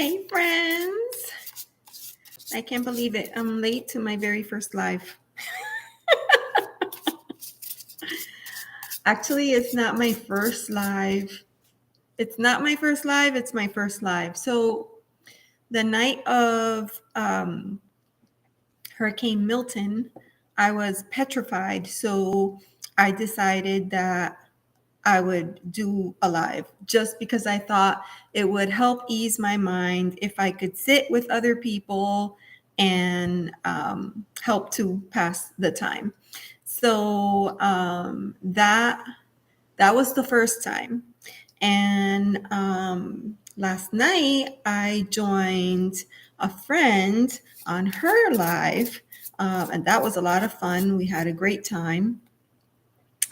Hey, friends. I can't believe it. I'm late to my very first live. Actually, it's not my first live. It's not my first live. It's my first live. So the night of Hurricane Milton, I was petrified. So I decided that I would do a live just because I thought it would help ease my mind if I could sit with other people and help to pass the time. So that was the first time. And last night I joined a friend on her live, and that was a lot of fun. We had a great time.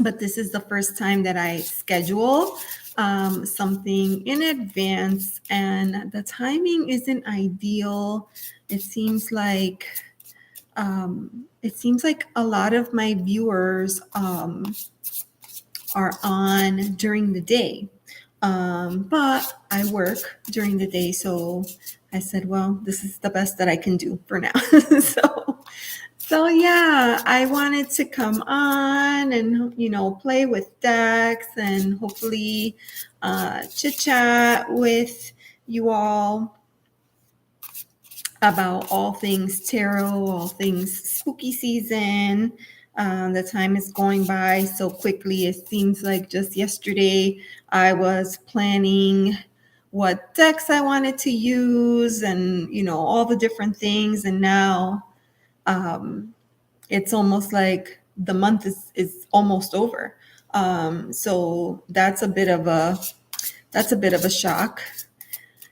But this is the first time that I schedule something in advance, and the timing isn't ideal. It seems like a lot of my viewers are on during the day, but I work during the day, so I said, well, this is the best that I can do for now. So yeah, I wanted to come on and, play with decks and hopefully chit chat with you all about all things tarot, all things spooky season. The time is going by so quickly. It seems like just yesterday I was planning what decks I wanted to use and, all the different things. And now, it's almost like the month is almost over. So that's a bit of a shock.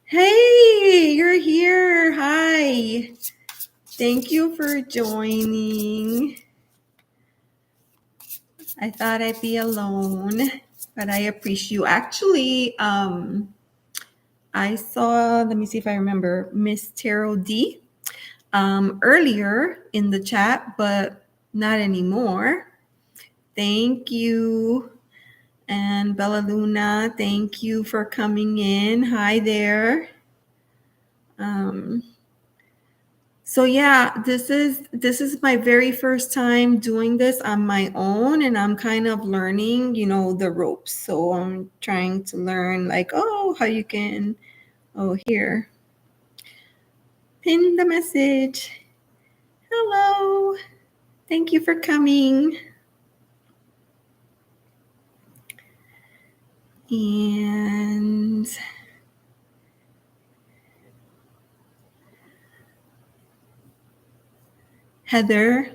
Hey, you're here. Hi. Thank you for joining. I thought I'd be alone, but I appreciate you. Actually, I saw, let me see if I remember, Miss Tarot D earlier in the chat, but not anymore. Thank you. And Bella Luna, thank you for coming in. Hi there. So yeah, this is my very first time doing this on my own, and I'm kind of learning, the ropes. So I'm trying to learn how you can, here, pin the message. Hello. Thank you for coming. And Heather,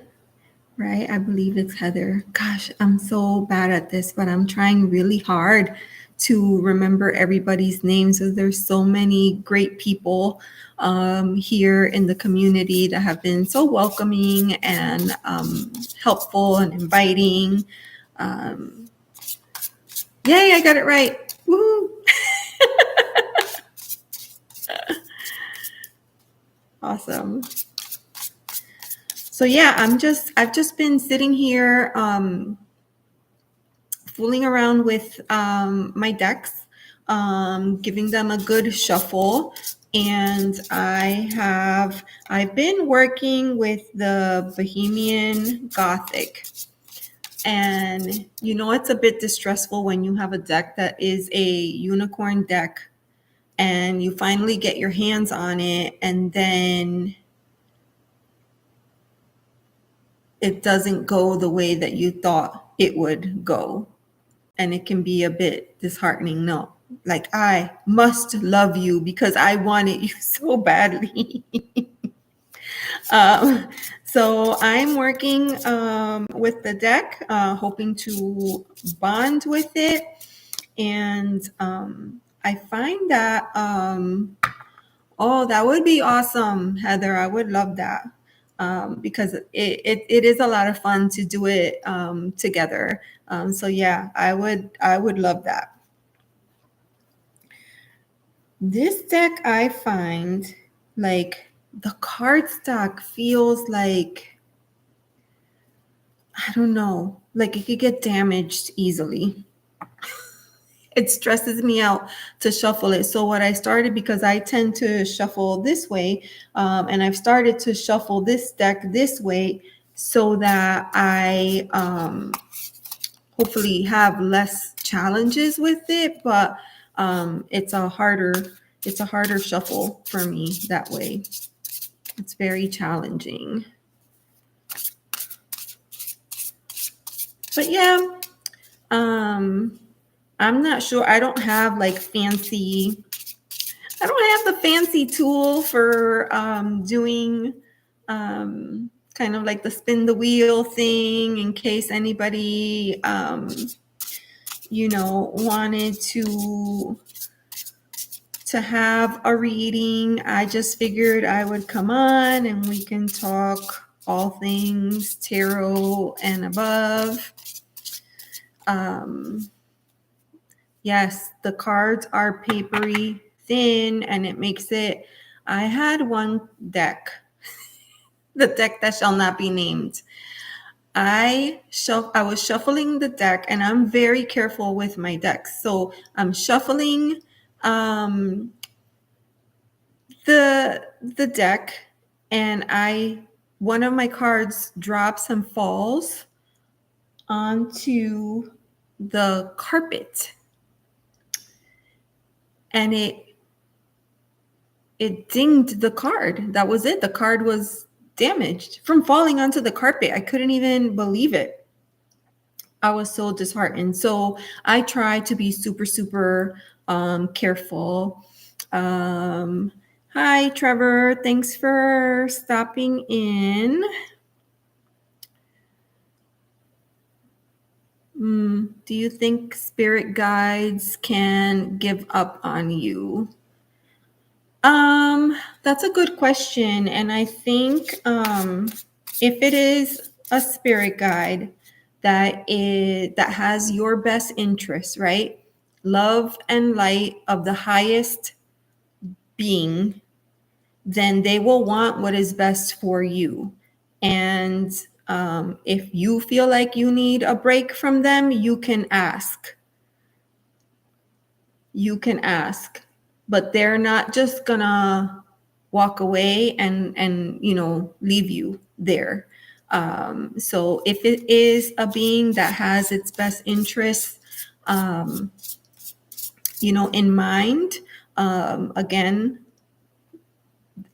right? I believe it's Heather. Gosh, I'm so bad at this, but I'm trying really hard to remember everybody's names. So there's so many great people here in the community that have been so welcoming and helpful and inviting. Yay, I got it right. Woohoo! Awesome. So yeah, I've just been sitting here fooling around with my decks, giving them a good shuffle. And I've been working with the Bohemian Gothic. And it's a bit distressful when you have a deck that is a unicorn deck and you finally get your hands on it and then it doesn't go the way that you thought it would go. And it can be a bit disheartening. No, like I must love you because I wanted you so badly. So I'm working with the deck, hoping to bond with it. And I find that, that would be awesome, Heather. I would love that. Because it is a lot of fun to do it together. So yeah, I would love that. This deck, I find like the cardstock feels like, I don't know, like it could get damaged easily. It stresses me out to shuffle it. So what I started, because I tend to shuffle this way, and I've started to shuffle this deck this way so that I hopefully have less challenges with it. But it's a harder shuffle for me that way. It's very challenging. But yeah, I'm not sure. I don't have the fancy tool for doing kind of like the spin the wheel thing in case anybody wanted to have a reading. I just figured I would come on and we can talk all things tarot and above. Yes, the cards are papery thin and it makes it. I had one deck, the deck that shall not be named. I was shuffling the deck, and I'm very careful with my decks. So I'm shuffling the deck, and one of my cards drops and falls onto the carpet, and it dinged the card. That was it. The card was damaged from falling onto the carpet. I couldn't even believe it. I was so disheartened. So I try to be super, super careful. Hi, Trevor. Thanks for stopping in. Do you think spirit guides can give up on you? That's a good question. And I think if it is a spirit guide that has your best interest, right? Love and light of the highest being, then they will want what is best for you. And if you feel like you need a break from them, you can ask. But they're not just gonna walk away and leave you there. So if it is a being that has its best interests in mind, again,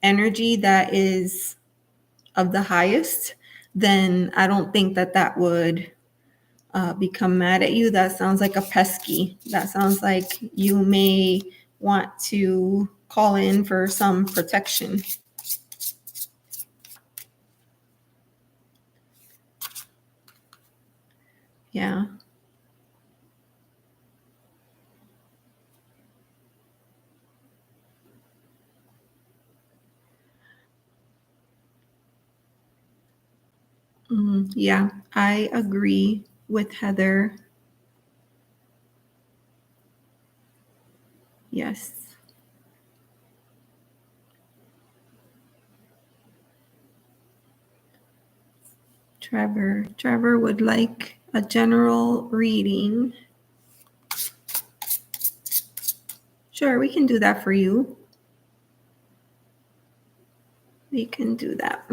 energy that is of the highest, then I don't think that would become mad at you. That sounds like a pesky. That sounds like you may want to call in for some protection. Yeah. Yeah, I agree with Heather. Yes. Trevor would like a general reading. Sure, we can do that for you. We can do that.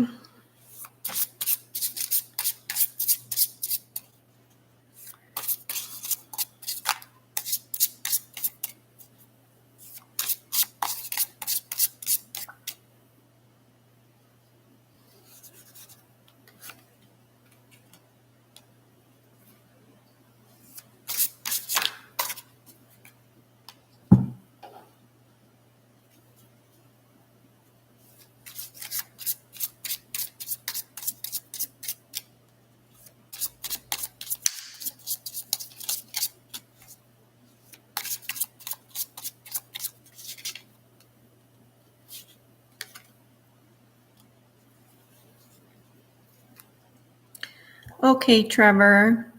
Okay, Trevor.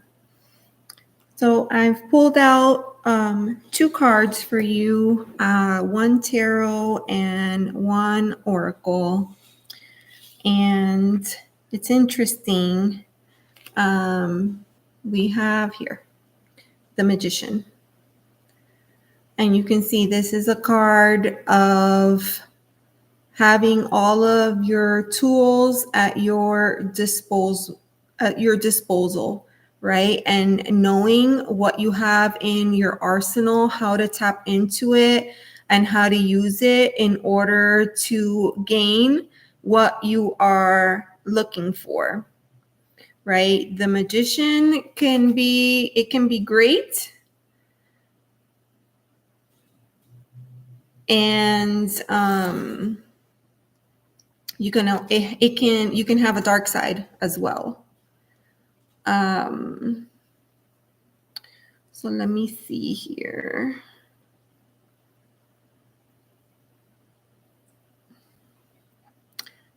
So I've pulled out 2 cards for you, one tarot and one oracle. And it's interesting. We have here the Magician. And you can see this is a card of having all of your tools at your disposal, right? And knowing what you have in your arsenal, how to tap into it and how to use it in order to gain what you are looking for, right? The magician can be great, and you can have a dark side as well. Um, so let me see here.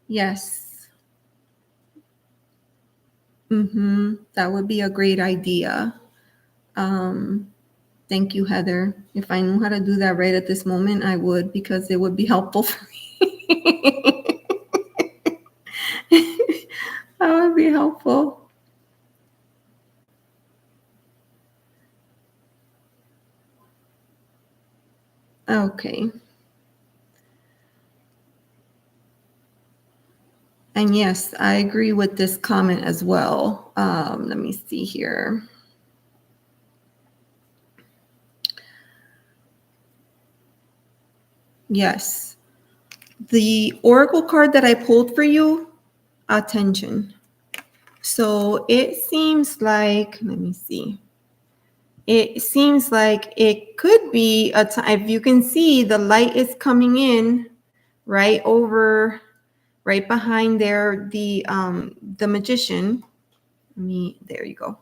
Yes. That would be a great idea. Um, Thank you, Heather. If I knew how to do that right at this moment, I would, because it would be helpful for me. That would be helpful. Okay. And yes, I agree with this comment as well. Let me see here. Yes. The oracle card that I pulled for you, attention. So it seems like, let me see. It seems like it could be a time. If you can see, the light is coming in right over, right behind there, the magician. There you go.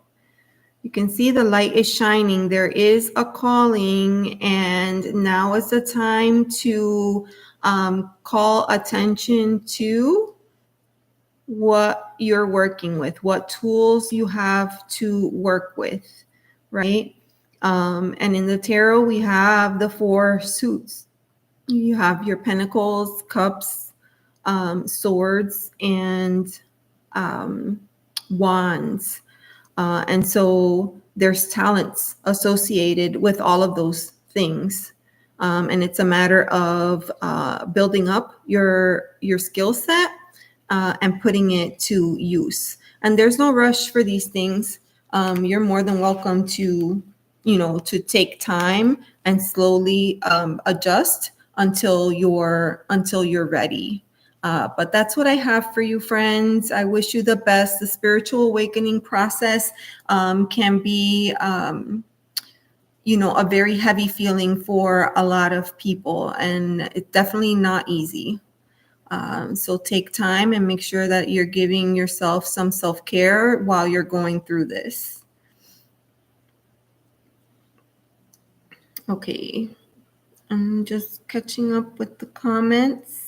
You can see the light is shining. There is a calling, and now is the time to call attention to what you're working with, what tools you have to work with, right? And in the tarot, we have the 4 suits. You have your pentacles, cups, swords, and wands. And so there's talents associated with all of those things. And it's a matter of building up your skill set and putting it to use. And there's no rush for these things. You're more than welcome to, to take time and slowly adjust until you're ready. But that's what I have for you, friends. I wish you the best. The spiritual awakening process can be, a very heavy feeling for a lot of people, and it's definitely not easy. So take time and make sure that you're giving yourself some self-care while you're going through this. Okay, I'm just catching up with the comments.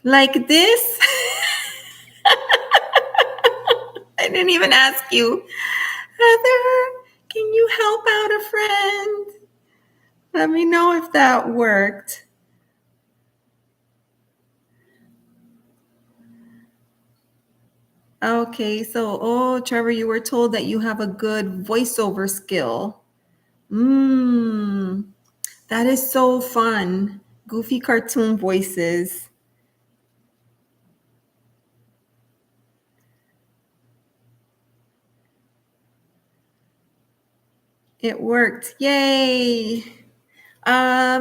Like this? I didn't even ask you. Heather, can you help out a friend? Let me know if that worked. Okay, so, Trevor, you were told that you have a good voiceover skill. That is so fun. Goofy cartoon voices. It worked. Yay.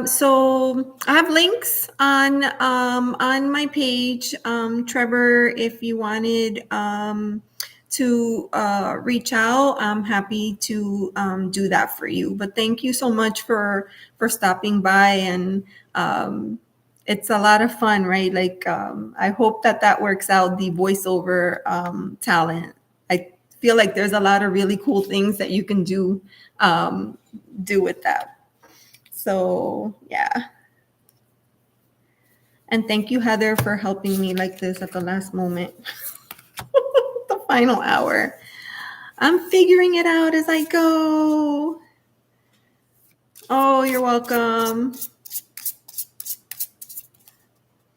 So I have links on my page, Trevor. If you wanted to reach out, I'm happy to do that for you. But thank you so much for stopping by, and it's a lot of fun, right? Like I hope that works out. The voiceover talent. I feel like there's a lot of really cool things that you can do with that. So yeah. And thank you, Heather, for helping me like this at the last moment. The final hour. I'm figuring it out as I go. Oh, you're welcome.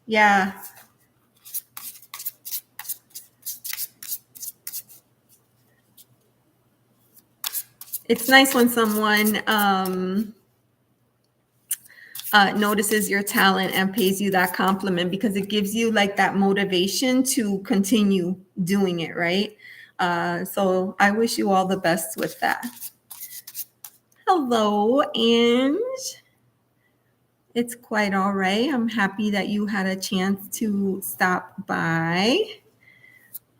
Yeah. It's nice when someone notices your talent and pays you that compliment, because it gives you like that motivation to continue doing it, right? So I wish you all the best with that. Hello, Ange. It's quite all right. I'm happy that you had a chance to stop by.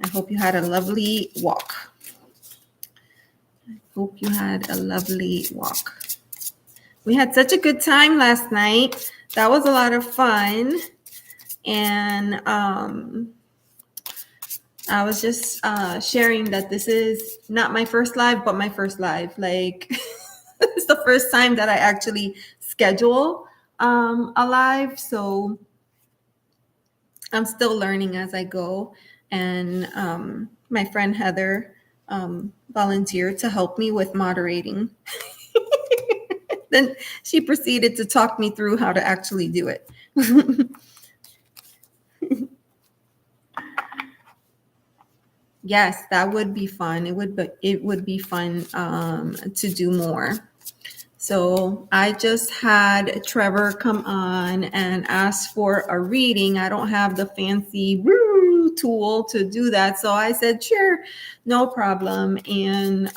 I hope you had a lovely walk. Hope you had a lovely walk. We had such a good time last night. That was a lot of fun. And I was just sharing that this is not my first live, but my first live. Like, it's the first time that I actually schedule a live. So I'm still learning as I go. And my friend Heather volunteered to help me with moderating. Then she proceeded to talk me through how to actually do it. Yes, that would be fun. It would be fun to do more. So I just had Trevor come on and ask for a reading. I don't have the fancy tool to do that. So I said, sure, no problem. And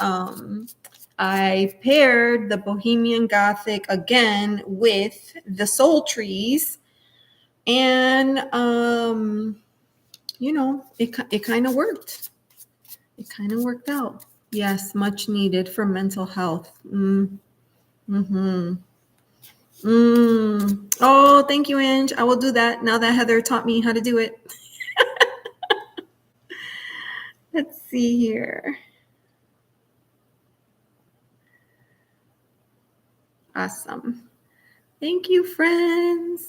I paired the Bohemian Gothic again with the Soul Trees. And, it kind of worked. It kind of worked out. Yes, much needed for mental health. Oh, thank you, Ange. I will do that now that Heather taught me how to do it. Let's see here. Awesome. Thank you, friends.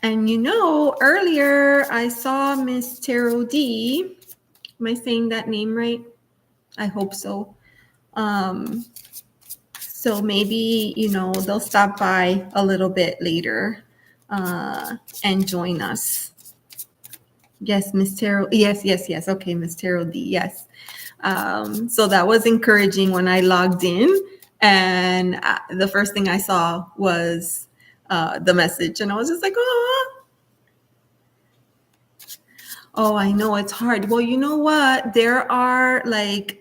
And earlier I saw Miss Tarot D. Am I saying that name right? I hope so. So maybe, they'll stop by a little bit later and join us. Yes, Miss Tarot. Yes. Okay, Miss Tarot D. Yes. So that was encouraging when I logged in, and the first thing I saw was the message, and I was just like, oh, I know it's hard. Well, you know what? There are like,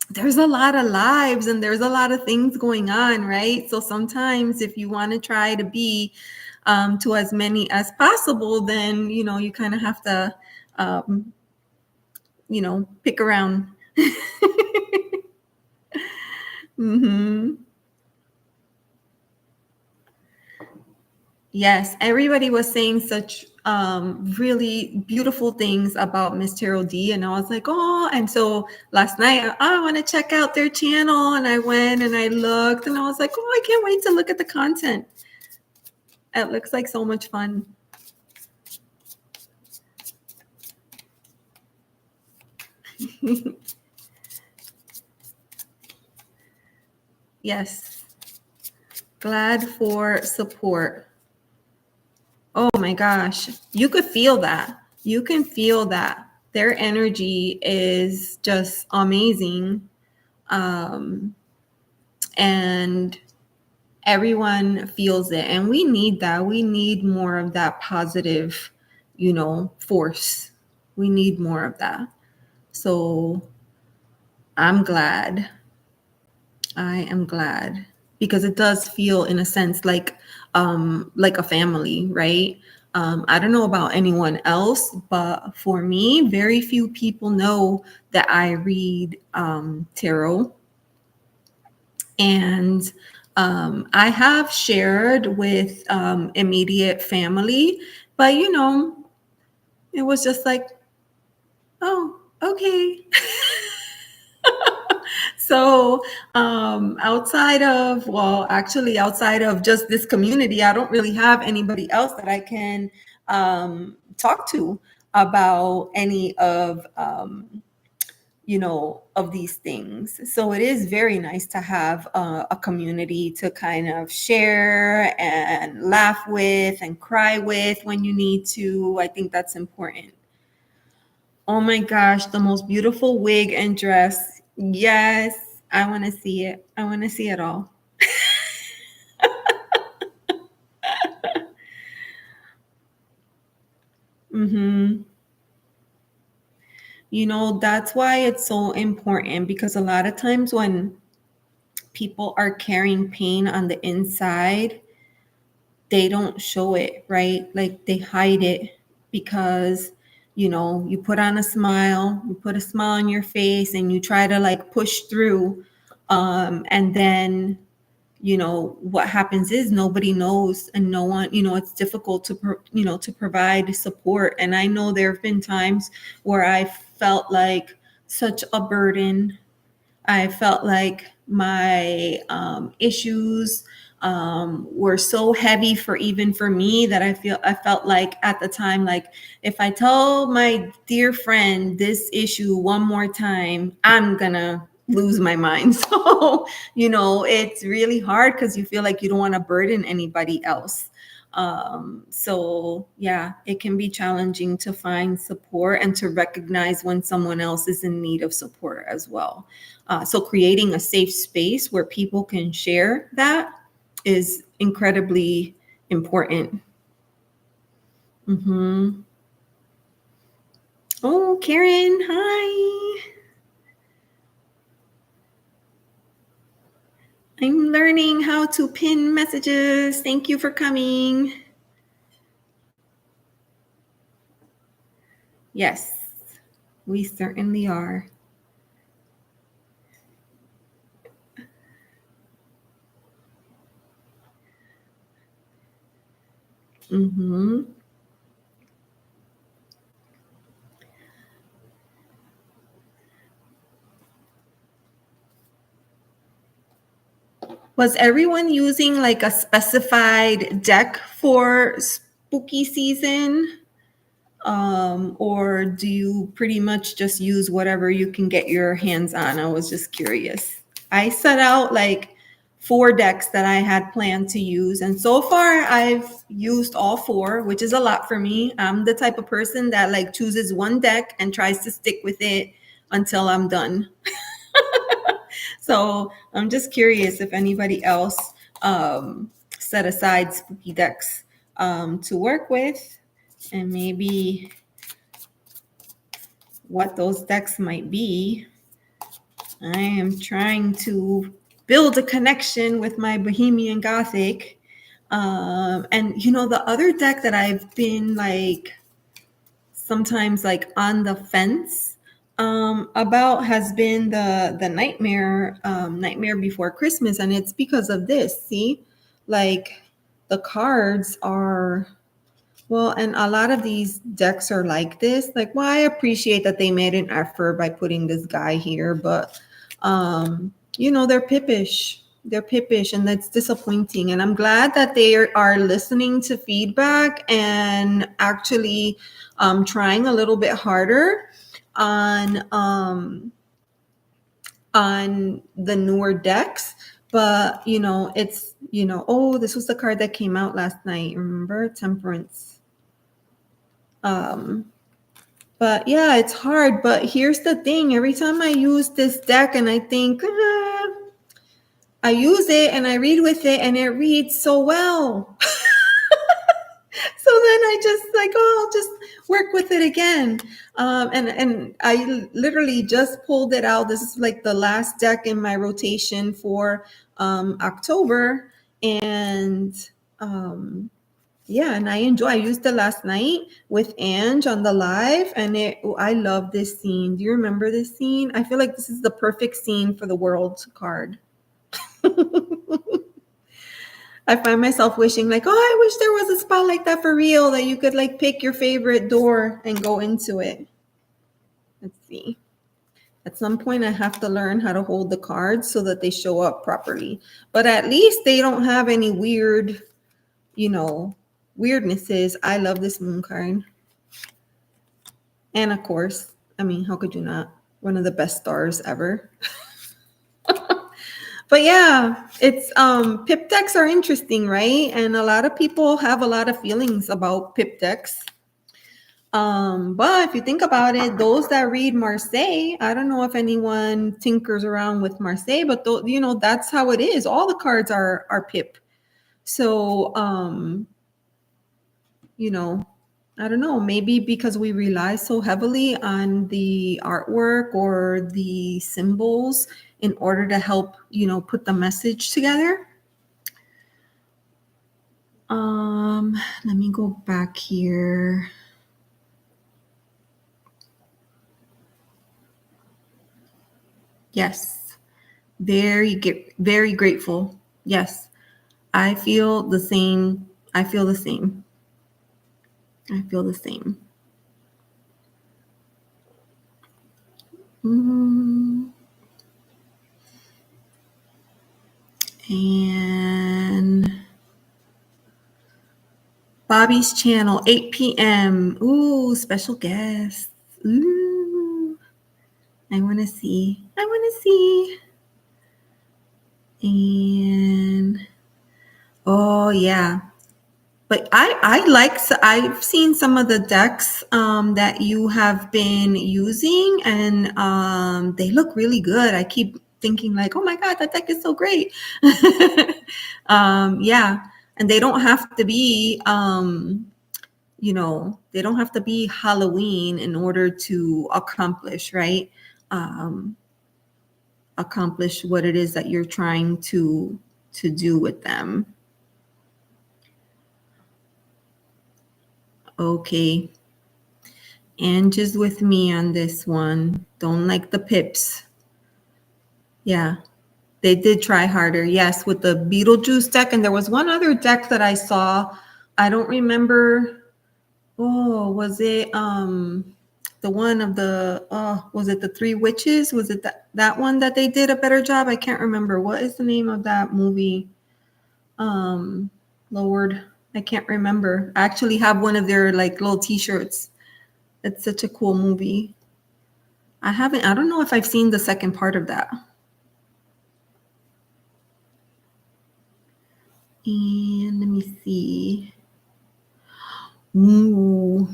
there's a lot of lives and there's a lot of things going on, right? So sometimes if you want to try to be to as many as possible, then, you kind of have to, pick around. Mm-hmm. Yes, everybody was saying such really beautiful things about Miss Tarot D, and I was like, oh, and so last night I want to check out their channel, and I went and I looked, and I was like, oh, I can't wait to look at the content. It looks like so much fun. Yes, glad for support. Oh my gosh, you could feel that. You can feel that. Their energy is just amazing. And everyone feels it. And we need that. We need more of that positive, force. We need more of that. So I'm glad. I am glad, because it does feel, in a sense, like a family, right? I don't know about anyone else, but for me, very few people know that I read tarot. And I have shared with immediate family, but it was just like, oh, okay. So, outside of just this community, I don't really have anybody else that I can talk to about any of of these things. So it is very nice to have a community to kind of share and laugh with and cry with when you need to. I think that's important. Oh my gosh, the most beautiful wig and dress. Yes, I want to see it. I want to see it all. hmm that's why it's so important, because a lot of times when people are carrying pain on the inside, they don't show it, right? Like they hide it because, you put on a smile, you put a smile on your face and you try to like push through. And then, what happens is nobody knows, and no one, it's difficult to, to provide support. And I know there have been times where I felt like such a burden. I felt like my issues were so heavy for me that I felt like at the time, like if I tell my dear friend this issue one more time, I'm gonna lose my mind. So, it's really hard because you feel like you don't want to burden anybody else. So yeah, it can be challenging to find support and to recognize when someone else is in need of support as well. So creating a safe space where people can share that is incredibly important. hmm Oh, Karen, hi. I'm learning how to pin messages. Thank you for coming. Yes, we certainly are. hmm Was everyone using like a specified deck for spooky season? Or do you pretty much just use whatever you can get your hands on? I was just curious. I set out like 4 decks that I had planned to use, and so far I've used all 4, which is a lot for me. I'm the type of person that like chooses one deck and tries to stick with it until I'm done. So I'm just curious if anybody else set aside spooky decks to work with, and maybe what those decks might be. I am trying to build a connection with my Bohemian Gothic. And the other deck that I've been like sometimes like on the fence about has been the Nightmare Before Christmas, and it's because of this. See, like the cards are, well, and a lot of these decks are like this. Like, well, I appreciate that they made an effort by putting this guy here, but they're pippish. They're pippish, and that's disappointing. And I'm glad that they are listening to feedback and actually trying a little bit harder on the newer decks. But it's oh, this was the card that came out last night. Remember, Temperance. But yeah, it's hard. But here's the thing: every time I use this deck and I think, I use it and I read with it and it reads so well. So then I just like, oh, I'll just work with it again. And I literally just pulled it out. This is like the last deck in my rotation for October. And yeah, and I used it last night with Ange on the live, and I love this scene. Do you remember this scene? I feel like this is the perfect scene for the world card. I find myself wishing like, oh, I wish there was a spot like that for real, that you could like pick your favorite door and go into it. Let's see. At some point, I have to learn how to hold the cards so that they show up properly. But at least they don't have any weird, you know, weirdnesses. I love this moon card. And of course, I mean, how could you not? One of the best stars ever. But yeah, it's pip decks are interesting, right? And a lot of people have a lot of feelings about pip decks. But if you think about it, those that read Marseille, I don't know if anyone tinkers around with Marseille, but you know, that's how it is. All the cards are pip. So you know, I don't know, maybe because we rely so heavily on the artwork or the symbols in order to help, you know, put the message together. Let me go back here. Yes. Very grateful. Yes. I feel the same. I feel the same. I feel the same. And Bobby's channel, 8 p.m. Ooh, special guest. Ooh. I want to see. I want to see. And oh yeah. But I've seen some of the decks that you have been using, and they look really good. I keep thinking like, oh my god, that deck is so great. Yeah, and they don't have to be you know, they don't have to be Halloween in order to accomplish, right? Accomplish what it is that you're trying to do with them. Okay. And just with me on this one. Don't like the pips. Yeah, they did try harder. Yes, with the Beetlejuice deck. And there was one other deck that I saw. I don't remember. Oh, was it the one of the was it the Three Witches? Was it that one that they did a better job? I can't remember. What is the name of that movie? Lord, I can't remember. I actually have one of their like little t-shirts. It's such a cool movie. I don't know if I've seen the second part of that. And let me see. Ooh.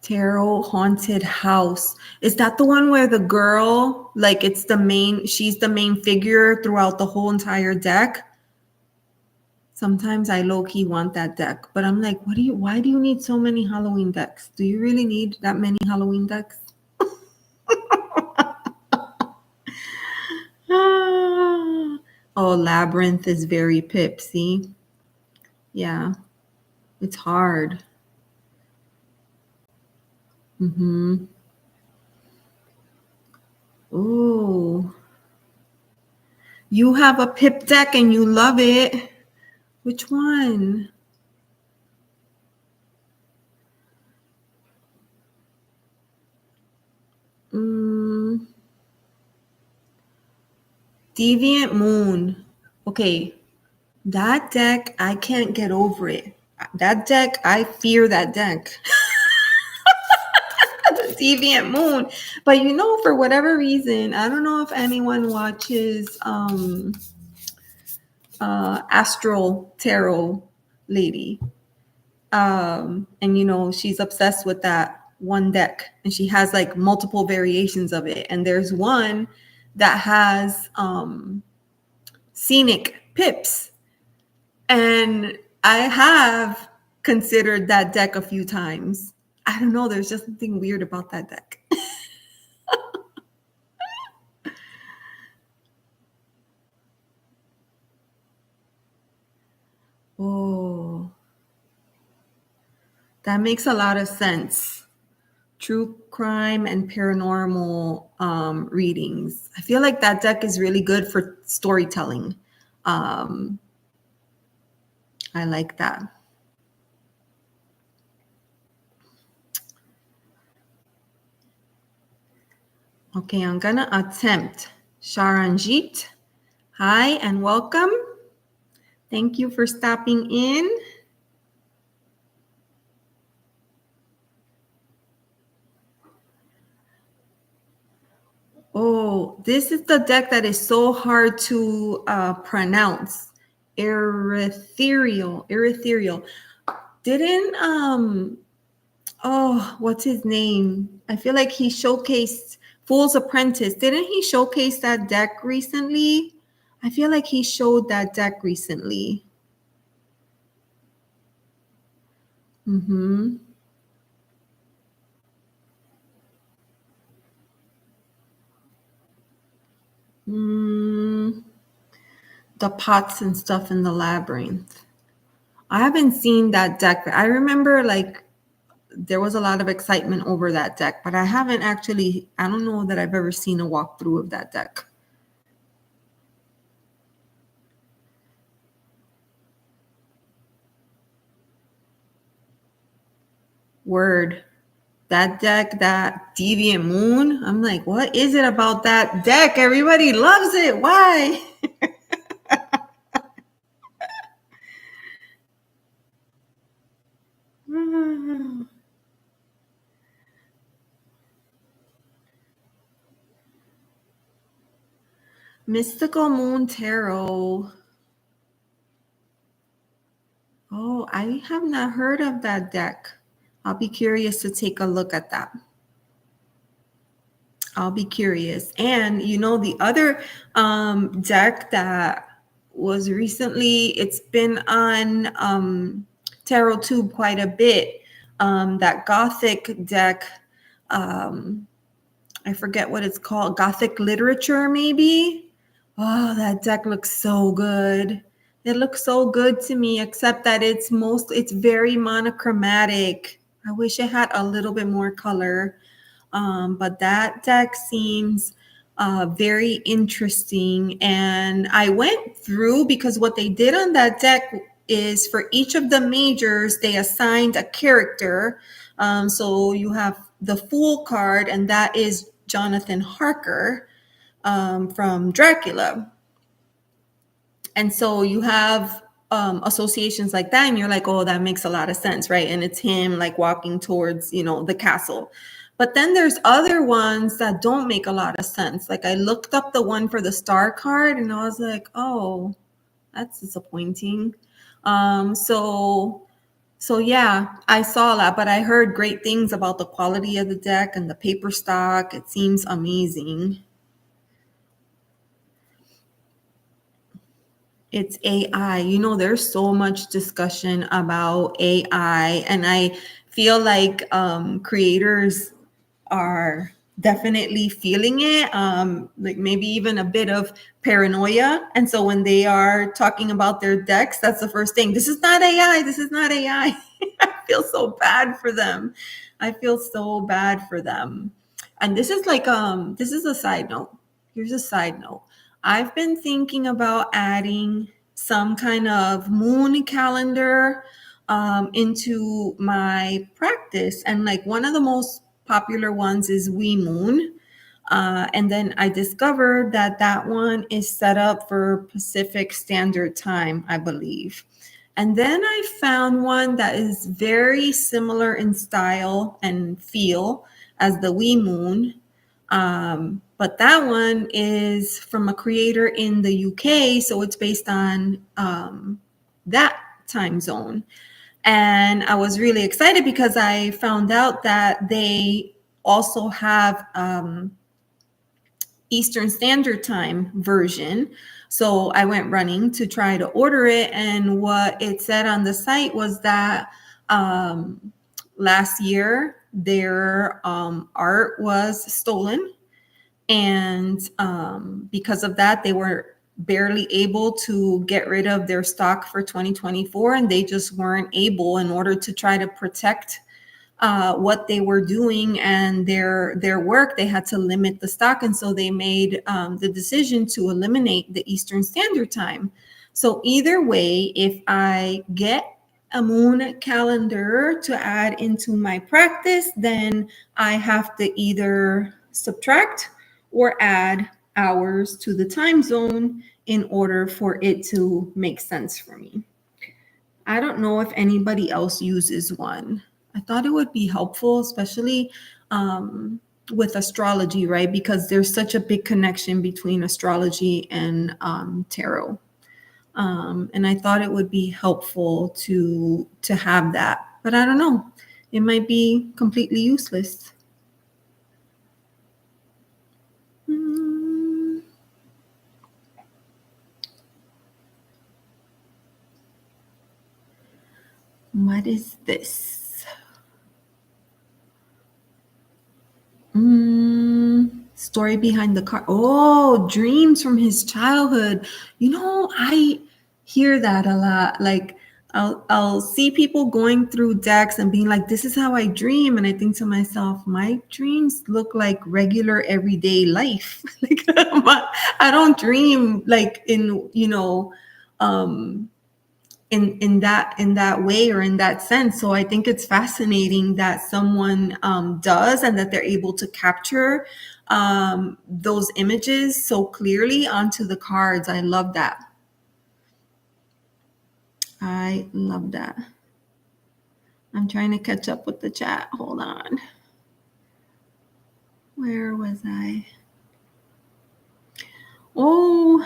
Tarot Haunted House. Is that the one where the girl, like she's the main figure throughout the whole entire deck? Sometimes I low-key want that deck, but I'm like, why do you need so many Halloween decks? Do you really need that many Halloween decks? Oh, Labyrinth is very pipsy. Yeah, it's hard. Mm-hmm. Ooh. You have a pip deck and you love it. Which one? Deviant Moon. Okay, that deck, I can't get over it. That deck, I fear that deck. The Deviant Moon. But you know, for whatever reason, I don't know if anyone watches Astral Tarot Lady. And you know, she's obsessed with that one deck, and she has like multiple variations of it. And there's one that has scenic pips. And I have considered that deck a few times. I don't know, there's just something weird about that deck. Oh, that makes a lot of sense. True crime and paranormal readings. I feel like that deck is really good for storytelling. Um, I like that. Okay, I'm gonna attempt. Sharanjit, hi and welcome. Thank you for stopping in. Oh, this is the deck that is so hard to pronounce. Ethereal. Didn't oh, what's his name? I feel like he showcased Fool's Apprentice. Didn't he showcase that deck recently? I feel like he showed that deck recently. Mm-hmm. Mm, the pots and stuff in the labyrinth. I haven't seen that deck. I remember like there was a lot of excitement over that deck, but I haven't actually, I don't know that I've ever seen a walkthrough of that deck. Word. That deck, that Deviant Moon, I'm like, what is it about that deck? Everybody loves it. Why? Mystical Moon Tarot. Oh, I have not heard of that deck. I'll be curious to take a look at that. I'll be curious. And you know, the other deck that was recently, it's been on Tarot Tube quite a bit. That Gothic deck, um, I forget what it's called, Gothic literature, maybe. Oh, that deck looks so good. It looks so good to me, except that it's very monochromatic. I wish it had a little bit more color. But that deck seems very interesting. And I went through because what they did on that deck is for each of the majors, they assigned a character. So you have the Fool card, and that is Jonathan Harker from Dracula. And so you have associations like that, and you're like, oh, that makes a lot of sense, right? And it's him like walking towards, the castle. But then there's other ones that don't make a lot of sense. Like I looked up the one for the star card, and I was like, oh, that's disappointing. So yeah, I saw that, but I heard great things about the quality of the deck and the paper stock. It seems amazing. It's AI. There's so much discussion about AI, and I feel like creators are definitely feeling it, like maybe even a bit of paranoia. And so when they are talking about their decks, that's the first thing. This is not AI. This is not AI. I feel so bad for them. I feel so bad for them. And this is a side note. Here's a side note. I've been thinking about adding some kind of moon calendar into my practice. And like one of the most popular ones is We Moon. And then I discovered that that one is set up for Pacific Standard Time, I believe. And then I found one that is very similar in style and feel as the We Moon. But that one is from a creator in the UK. So it's based on that time zone. And I was really excited because I found out that they also have Eastern Standard Time version. So I went running to try to order it. And what it said on the site was that last year their art was stolen. And because of that, they were barely able to get rid of their stock for 2024. And they just weren't able, in order to try to protect what they were doing and their work, they had to limit the stock. And so they made the decision to eliminate the Eastern Standard Time. So either way, if I get a moon calendar to add into my practice, then I have to either subtract or add hours to the time zone in order for it to make sense for me. I don't know if anybody else uses one. I thought it would be helpful, especially with astrology, right? Because there's such a big connection between astrology and tarot. And I thought it would be helpful to have that, but I don't know. It might be completely useless. What is this? Story behind the car. Oh, dreams from his childhood. I hear that a lot. Like I'll see people going through decks and being like, "This is how I dream," and I think to myself, my dreams look like regular everyday life. Like I don't dream like um, in that way or in that sense. So I think it's fascinating that someone does, and that they're able to capture those images so clearly onto the cards. I love that. I love that. I'm trying to catch up with the chat. Hold on. Where was I? Oh,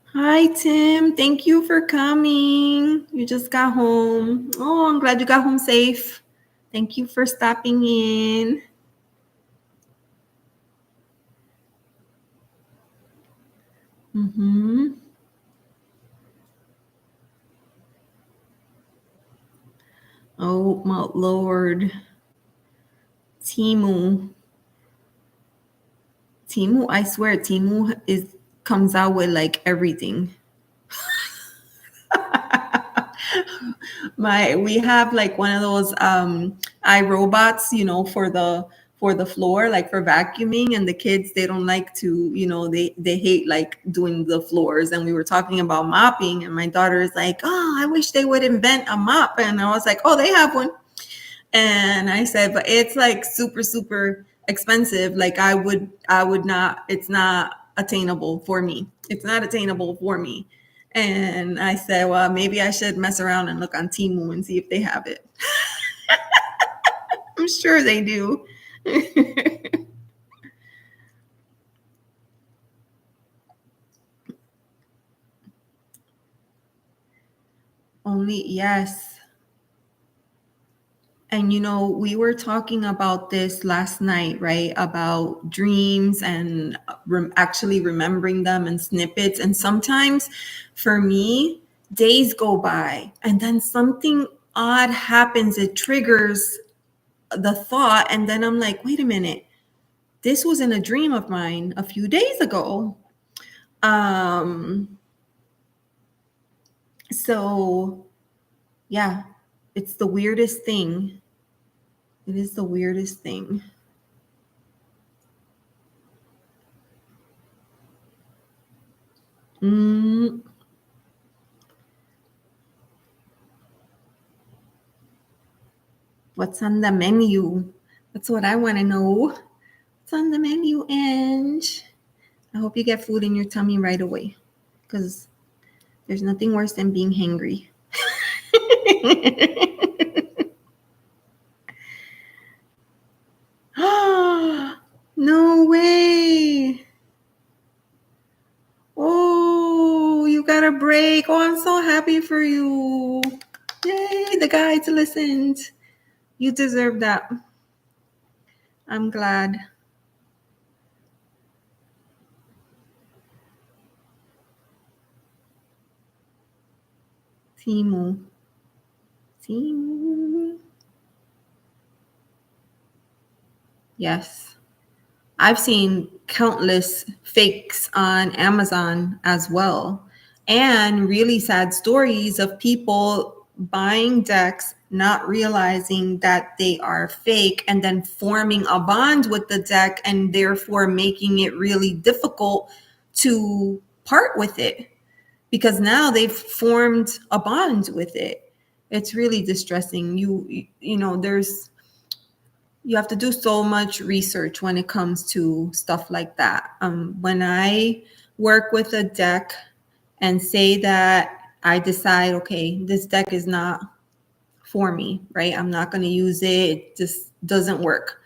hi, Tim. Thank you for coming. You just got home. Oh, I'm glad you got home safe. Thank you for stopping in. Oh, my Lord. Timu. I swear, Timu comes out with like everything. We have like one of those iRobots, for the floor, like for vacuuming, and the kids, they don't like to, they hate like doing the floors. And we were talking about mopping, and my daughter is like, "Oh, I wish they would invent a mop." And I was like, "Oh, they have one." And I said, "But it's like super, super expensive. Like I would not, it's not attainable for me. It's not attainable for me." And I said, "Well, maybe I should mess around and look on Temu and see if they have it." I'm sure they do. Only, yes. And we were talking about this last night, right? About dreams and actually remembering them and snippets. And sometimes for me, days go by and then something odd happens. It triggers the thought. And then I'm like, wait a minute, this was in a dream of mine a few days ago. So yeah, it's the weirdest thing. It is the weirdest thing. What's on the menu? That's what I want to know. What's on the menu, Ange? I hope you get food in your tummy right away, because there's nothing worse than being hangry. No way. Oh, you got a break. Oh, I'm so happy for you. Yay, the guides listened. You deserve that. I'm glad. Timu. Yes. I've seen countless fakes on Amazon as well, and really sad stories of people buying decks, not realizing that they are fake, and then forming a bond with the deck, and therefore making it really difficult to part with it, because now they've formed a bond with it. It's really distressing. There's you have to do so much research when it comes to stuff like that. When I work with a deck and say that I decide, okay, this deck is not for me, right? I'm not going to use it. It just doesn't work.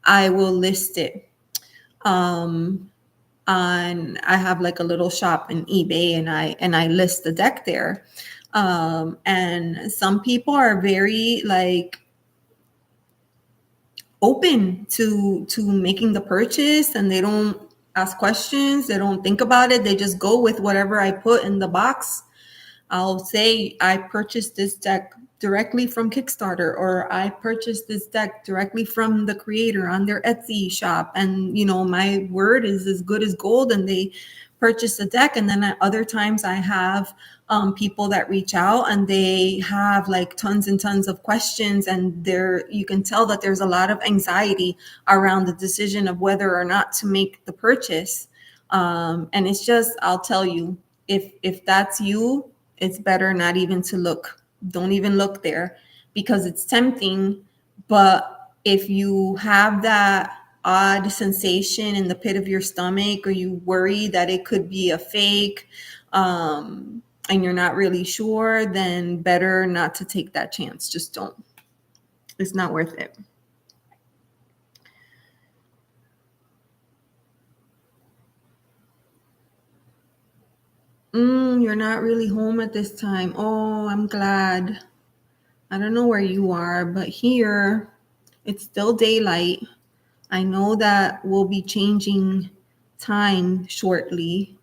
I will list it. On I have like a little shop in eBay, and I list the deck there. And some people are very like open to making the purchase, and they don't ask questions, they don't think about it, they just go with whatever I put in the box. I'll say I purchased this deck directly from Kickstarter, or I purchased this deck directly from the creator on their Etsy shop. And, my word is as good as gold, and they purchase a deck. And then at other times I have people that reach out and they have like tons and tons of questions, and you can tell that there's a lot of anxiety around the decision of whether or not to make the purchase. And it's just, I'll tell you, if that's you, it's better not even to look. Don't even look there, because it's tempting. But if you have that odd sensation in the pit of your stomach, or you worry that it could be a fake, and you're not really sure, then better not to take that chance. Just don't. It's not worth it. You're not really home at this time. Oh, I'm glad. I don't know where you are, but here it's still daylight. I know that we'll be changing time shortly,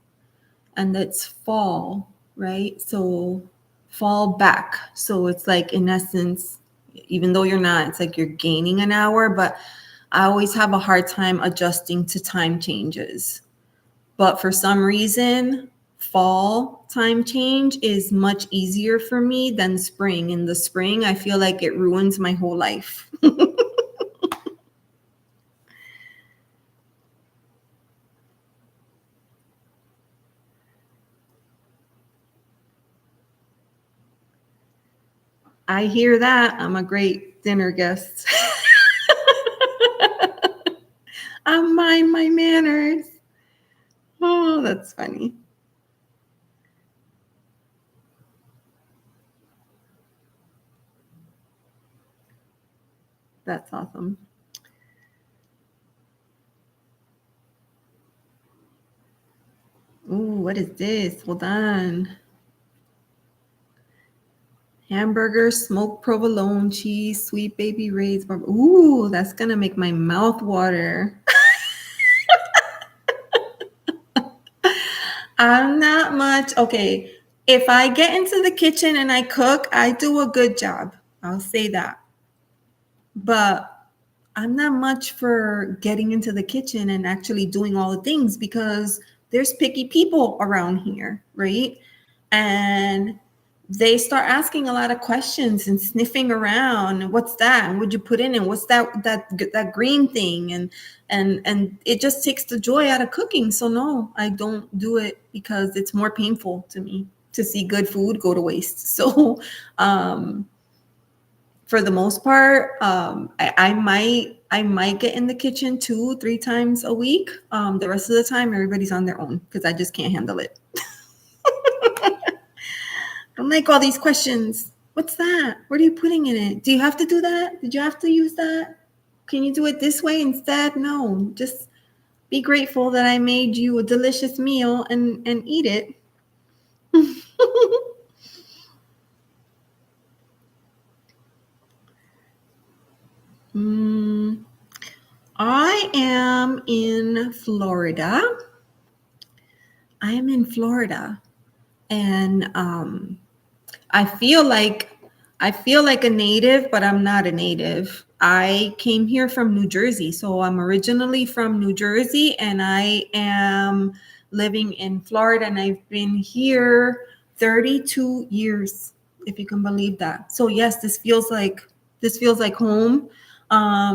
and it's fall, right? So fall back. So it's like, in essence, even though you're not, it's like you're gaining an hour, but I always have a hard time adjusting to time changes. But for some reason, fall time change is much easier for me than spring. In the spring, I feel like it ruins my whole life. I hear that. I'm a great dinner guest. I mind my manners. Oh, that's funny. That's awesome. Ooh, what is this? Hold on. Hamburger, smoked provolone cheese, sweet baby Ray's. Ooh, that's gonna make my mouth water. I'm not much. Okay, if I get into the kitchen and I cook, I do a good job. I'll say that. But I'm not much for getting into the kitchen and actually doing all the things, because there's picky people around here, right? And they start asking a lot of questions and sniffing around. What's that? And what'd you put in? And what's that green thing? And it just takes the joy out of cooking. So no, I don't do it, because it's more painful to me to see good food go to waste. So for the most part, I might get in the kitchen 2-3 times a week. The rest of the time, everybody's on their own, because I just can't handle it. I don't like all these questions. What's that? What are you putting in it? Do you have to do that? Did you have to use that? Can you do it this way instead? No, just be grateful that I made you a delicious meal and eat it. Mm, I am in Florida. I am in Florida, and I feel like a native, but I'm not a native. I came here from New Jersey, so I'm originally from New Jersey, and I am living in Florida, and I've been here 32 years, if you can believe that. So yes, this feels like home.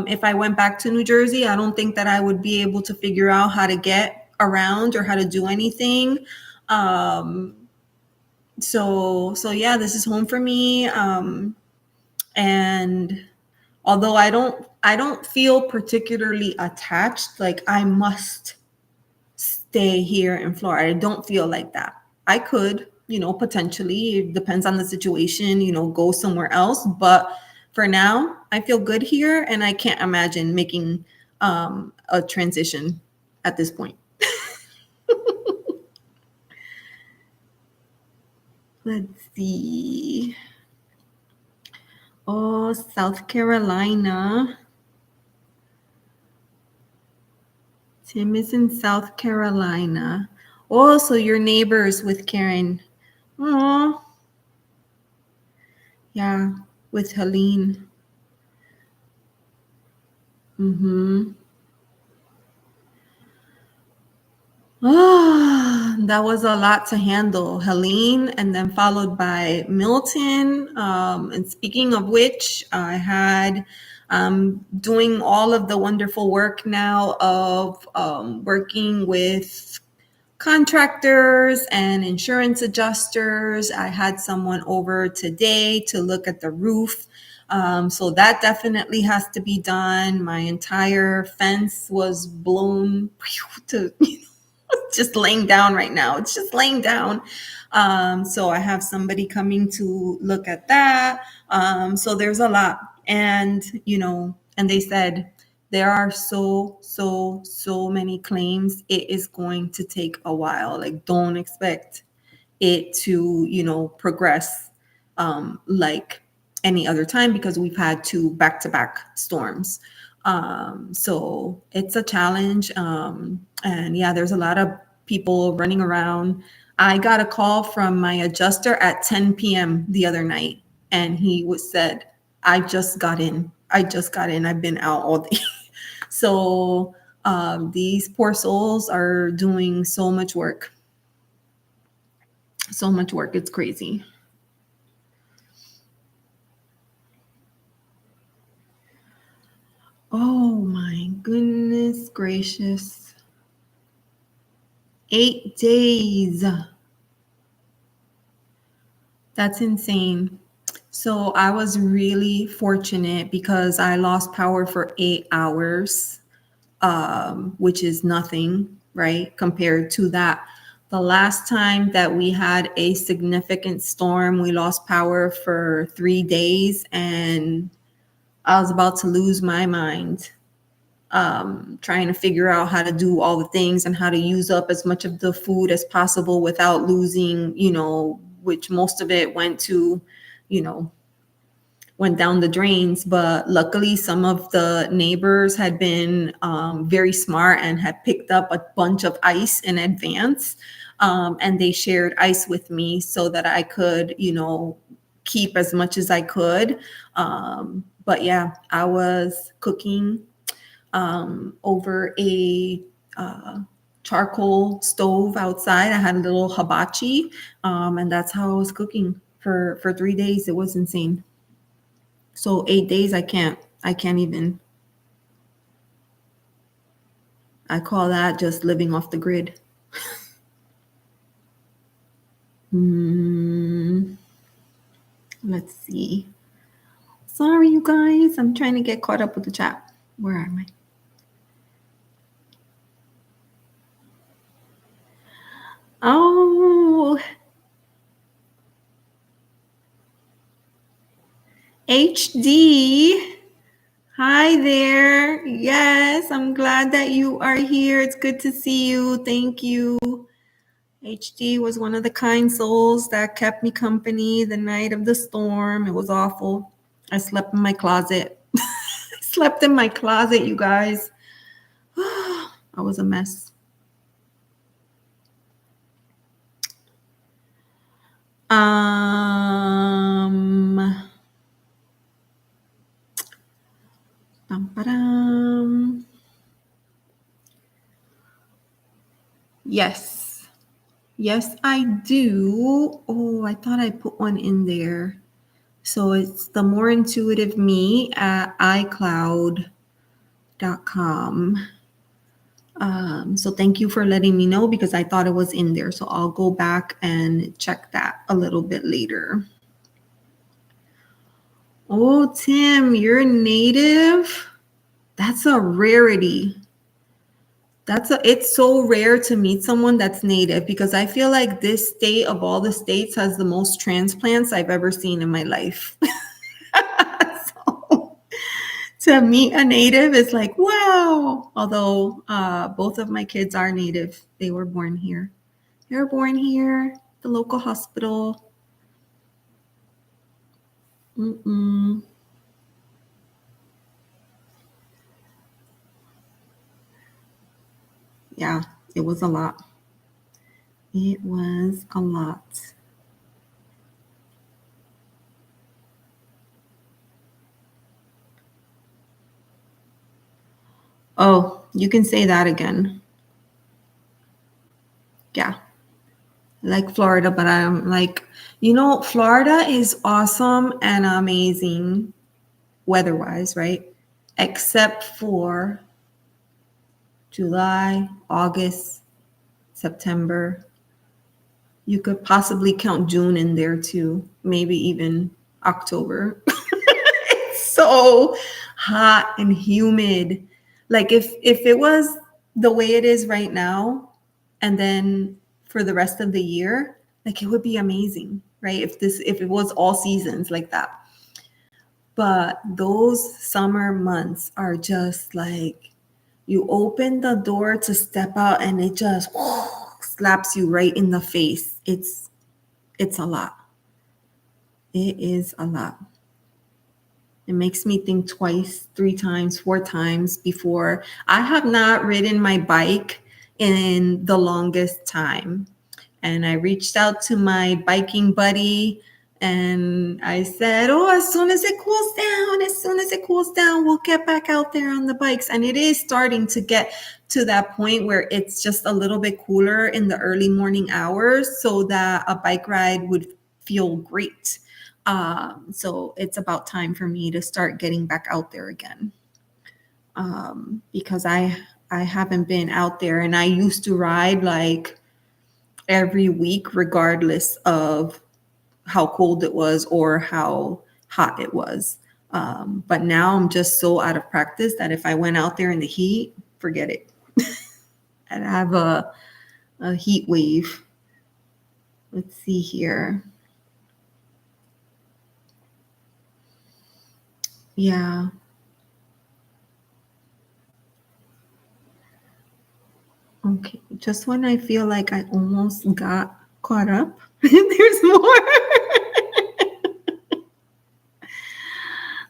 If I went back to New Jersey, I don't think that I would be able to figure out how to get around or how to do anything. So yeah, this is home for me. And Although I don't feel particularly attached, like I must stay here in Florida. I don't feel like that. I could, potentially, it depends on the situation, go somewhere else. But for now, I feel good here and I can't imagine making a transition at this point. Let's see. Oh, South Carolina. Tim is in South Carolina. Oh, so your neighbors with Karen. Oh, yeah, with Helene. Mm-hmm. Ah, that was a lot to handle. Helene, and then followed by Milton. And speaking of which, I had doing all of the wonderful work now of working with contractors and insurance adjusters. I had someone over today to look at the roof. So that definitely has to be done. My entire fence was blown to just laying down right now. It's just laying down. So I have somebody coming to look at that. So there's a lot. And, and they said there are so many claims. It is going to take a while. Like, don't expect it to, progress like any other time because we've had two back-to-back storms. So it's a challenge. And yeah, there's a lot of people running around. I got a call from my adjuster at 10 p.m. the other night, and he said, I just got in. I've been out all day. So these poor souls are doing so much work. So much work. It's crazy. Oh my goodness gracious. 8 days. That's insane. So I was really fortunate because I lost power for 8 hours, which is nothing, right? Compared to that. The last time that we had a significant storm, we lost power for 3 days and I was about to lose my mind, trying to figure out how to do all the things and how to use up as much of the food as possible without losing, which most of it went to, you know, went down the drains. But luckily, some of the neighbors had been very smart and had picked up a bunch of ice in advance. And they shared ice with me so that I could, keep as much as I could. But yeah, I was cooking over a charcoal stove outside. I had a little hibachi, and that's how I was cooking for 3 days. It was insane. So 8 days, I can't even. I call that just living off the grid. Let's see. Sorry, you guys. I'm trying to get caught up with the chat. Where am I? Oh, HD. Hi there. Yes, I'm glad that you are here. It's good to see you. Thank you. HD was one of the kind souls that kept me company the night of the storm. It was awful. I slept in my closet. I slept in my closet, you guys. I was a mess. Yes. Yes, I do. Oh, I thought I put one in there. So it's the more intuitive me at iCloud.com. So thank you for letting me know because I thought it was in there. So I'll go back and check that a little bit later. Oh, Tim, you're native? That's a rarity. It's so rare to meet someone that's native because I feel like this state of all the states has the most transplants I've ever seen in my life. So to meet a native is like, wow. Although both of my kids are native, they were born here. They were born here, the local hospital. Mm-mm. Yeah, it was a lot. It was a lot. Oh, you can say that again. Yeah. Like Florida, but I'm like, Florida is awesome and amazing weather-wise, right? Except for July, August, September. You could possibly count June in there too, maybe even October. It's so hot and humid. Like if it was the way it is right now, and then for the rest of the year, like it would be amazing, right? If it was all seasons like that. But those summer months are just like you open the door to step out and it just slaps you right in the face. It's a lot. It is a lot. It makes me think twice, three times, four times before. I have not ridden my bike in the longest time. And I reached out to my biking buddy and I said, oh, as soon as it cools down, we'll get back out there on the bikes. And it is starting to get to that point where it's just a little bit cooler in the early morning hours so that a bike ride would feel great. So it's about time for me to start getting back out there again. Because I haven't been out there and I used to ride like every week, regardless of how cold it was or how hot it was. But now I'm just so out of practice that if I went out there in the heat, forget it. I'd have a heat wave. Let's see here. Yeah. Okay. Just when I feel like I almost got caught up, there's more.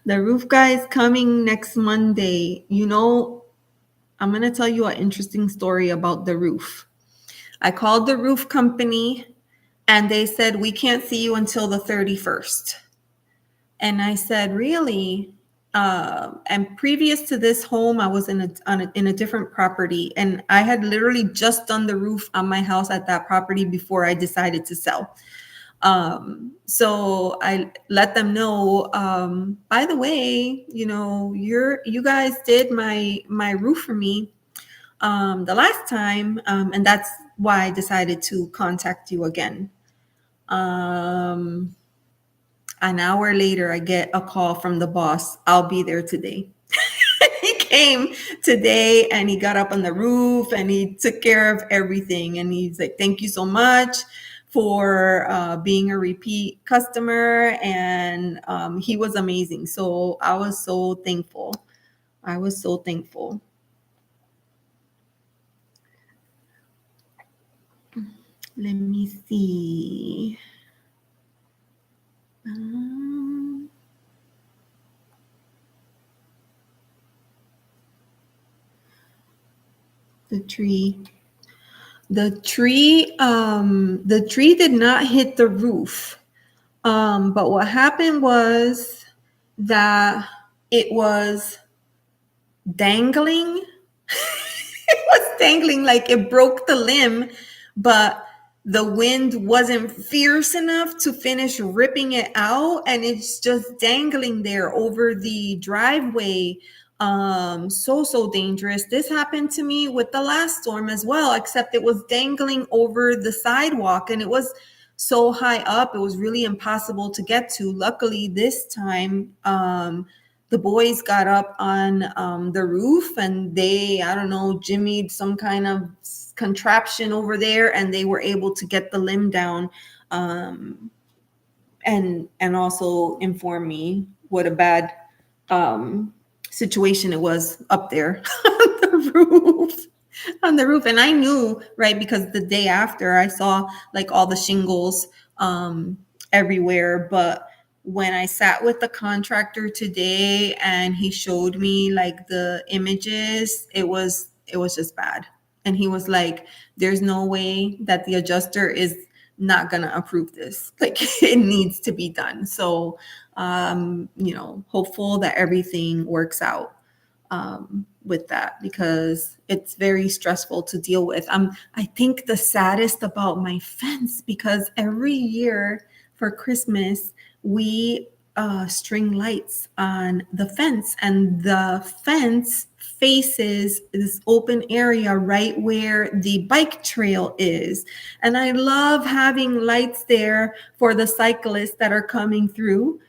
The roof guy is coming next Monday. I'm going to tell you an interesting story about the roof. I called the roof company and they said, we can't see you until the 31st. And I said, really? And previous to this home, I was in a different property, and I had literally just done the roof on my house at that property before I decided to sell. So I let them know. By the way, you guys did my roof for me the last time, and that's why I decided to contact you again. Um, an hour later, I get a call from the boss. I'll be there today. He came today and he got up on the roof and he took care of everything. And he's like, thank you so much for being a repeat customer. And he was amazing. So I was so thankful. I was so thankful. Let me see. Um, the tree. The tree did not hit the roof. But what happened was that it was dangling. It was dangling like it broke the limb, but the wind wasn't fierce enough to finish ripping it out, and it's just dangling there over the driveway. So dangerous. This happened to me with the last storm as well, except it was dangling over the sidewalk, and it was so high up, it was really impossible to get to. Luckily, this time, the boys got up on the roof, and they, I don't know, jimmied some kind of contraption over there, and they were able to get the limb down, and also inform me what a bad situation it was up there on the roof. On the roof. And I knew, right, because the day after I saw like all the shingles everywhere. But when I sat with the contractor today and he showed me like the images, it was just bad. And he was like, there's no way that the adjuster is not gonna approve this. Like, it needs to be done. So hopeful that everything works out with that, because it's very stressful to deal with. I think the saddest about my fence, because every year for Christmas we string lights on the fence, and the fence faces this open area right where the bike trail is. And I love having lights there for the cyclists that are coming through,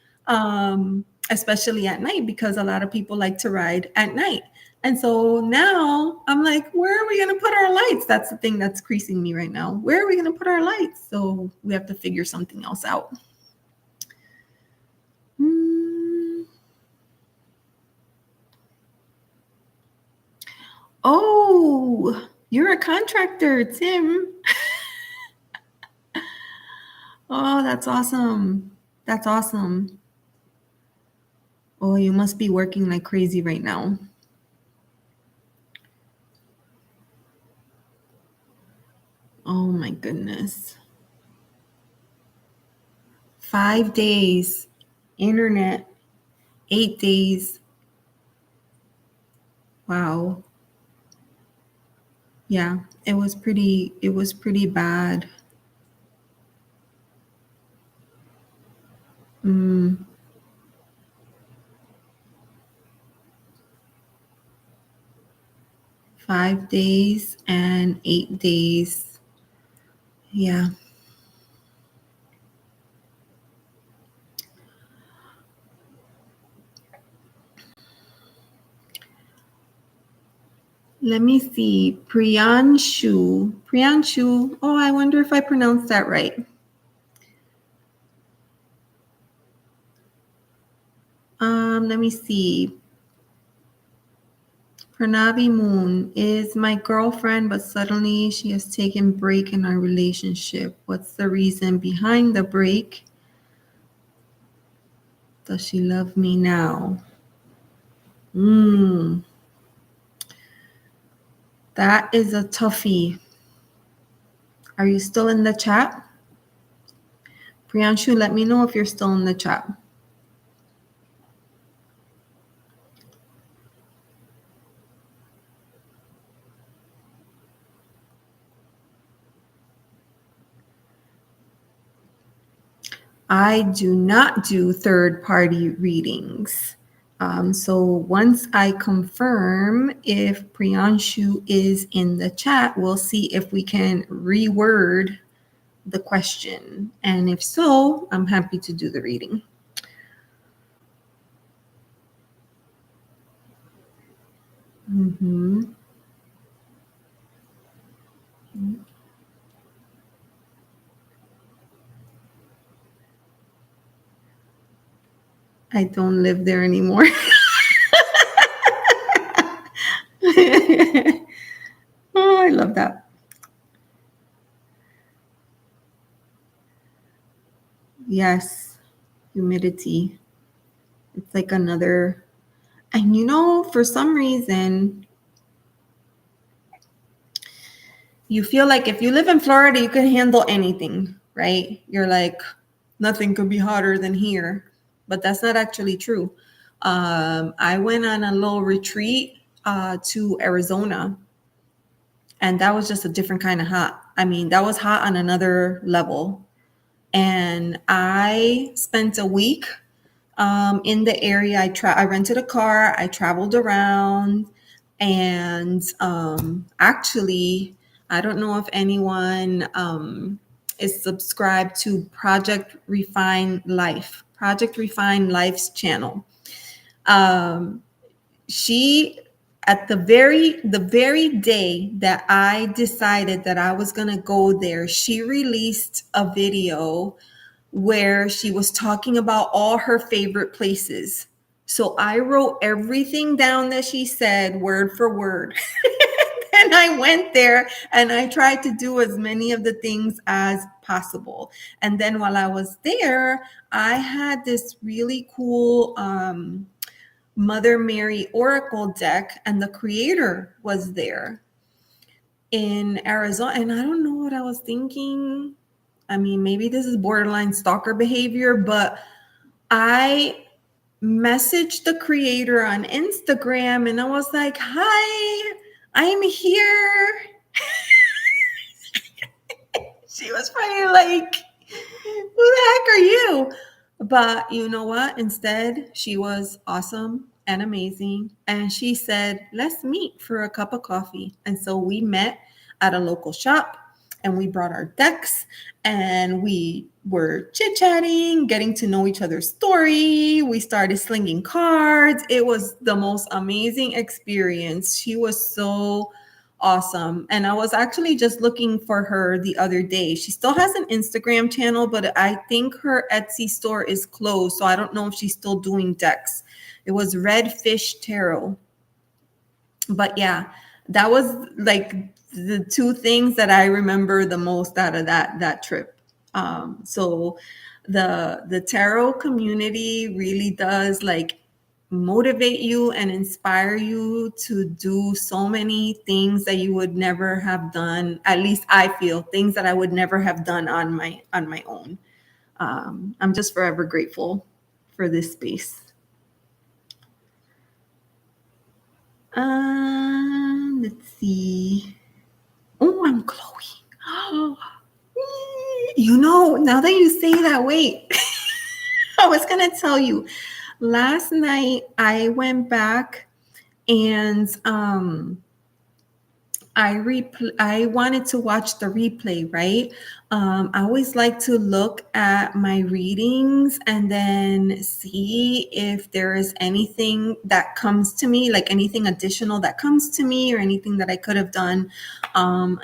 especially at night, because a lot of people like to ride at night. And so now I'm like, where are we going to put our lights? That's the thing that's creasing me right now. Where are we going to put our lights? So we have to figure something else out. Oh, you're a contractor, Tim. Oh, that's awesome. That's awesome. Oh, you must be working like crazy right now. Oh my goodness. 5 days, internet, 8 days. Wow. Yeah, it was pretty bad. 5 days and 8 days. Yeah. Let me see. Priyanshu. Priyanshu. Oh, I wonder if I pronounced that right. Let me see. Pranavi Moon is my girlfriend, but suddenly she has taken break in our relationship. What's the reason behind the break? Does she love me now? That is a toughie. Are you still in the chat? Priyanshu, let me know if you're still in the chat. I do not do third-party readings. So once I confirm if Priyanshu is in the chat, we'll see if we can reword the question. And if so, I'm happy to do the reading. I don't live there anymore. Oh, I love that. Yes, humidity. It's like another, and for some reason, you feel like if you live in Florida, you can handle anything, right? You're like, nothing could be hotter than here. But that's not actually true. I went on a little retreat to Arizona, and that was just a different kind of hot. I mean, that was hot on another level. And I spent a week in the area. I rented a car. I traveled around, and actually, I don't know if anyone is subscribed to Project Refine Life's channel. She, at the very day that I decided that I was going to go there, she released a video where she was talking about all her favorite places. So I wrote everything down that she said word for word. And I went there and I tried to do as many of the things as possible. And then while I was there, I had this really cool Mother Mary Oracle deck, and the creator was there in Arizona. And I don't know what I was thinking. I mean, maybe this is borderline stalker behavior, but I messaged the creator on Instagram and I was like, "Hi, I'm here." She was probably like, "Who the heck are you?" But you know what? Instead, she was awesome and amazing. And she said, "Let's meet for a cup of coffee." And so we met at a local shop and we brought our decks and we were chit chatting, getting to know each other's story. We started slinging cards. It was the most amazing experience. She was so awesome. And I was actually just looking for her the other day. She still has an Instagram channel, but I think her Etsy store is closed. So I don't know if she's still doing decks. It was Redfish Tarot. But yeah, that was like the two things that I remember the most out of that trip. So the tarot community really does like motivate you and inspire you to do so many things that you would never have done. At least I feel things that I would never have done on my own. I'm just forever grateful for this space. Let's see. Oh, I'm glowing. You know, now that you say that, wait. I was gonna tell you. Last night I went back and I wanted to watch the replay, right? I always like to look at my readings and then see if there is anything that comes to me, like anything additional that comes to me or anything that I could have done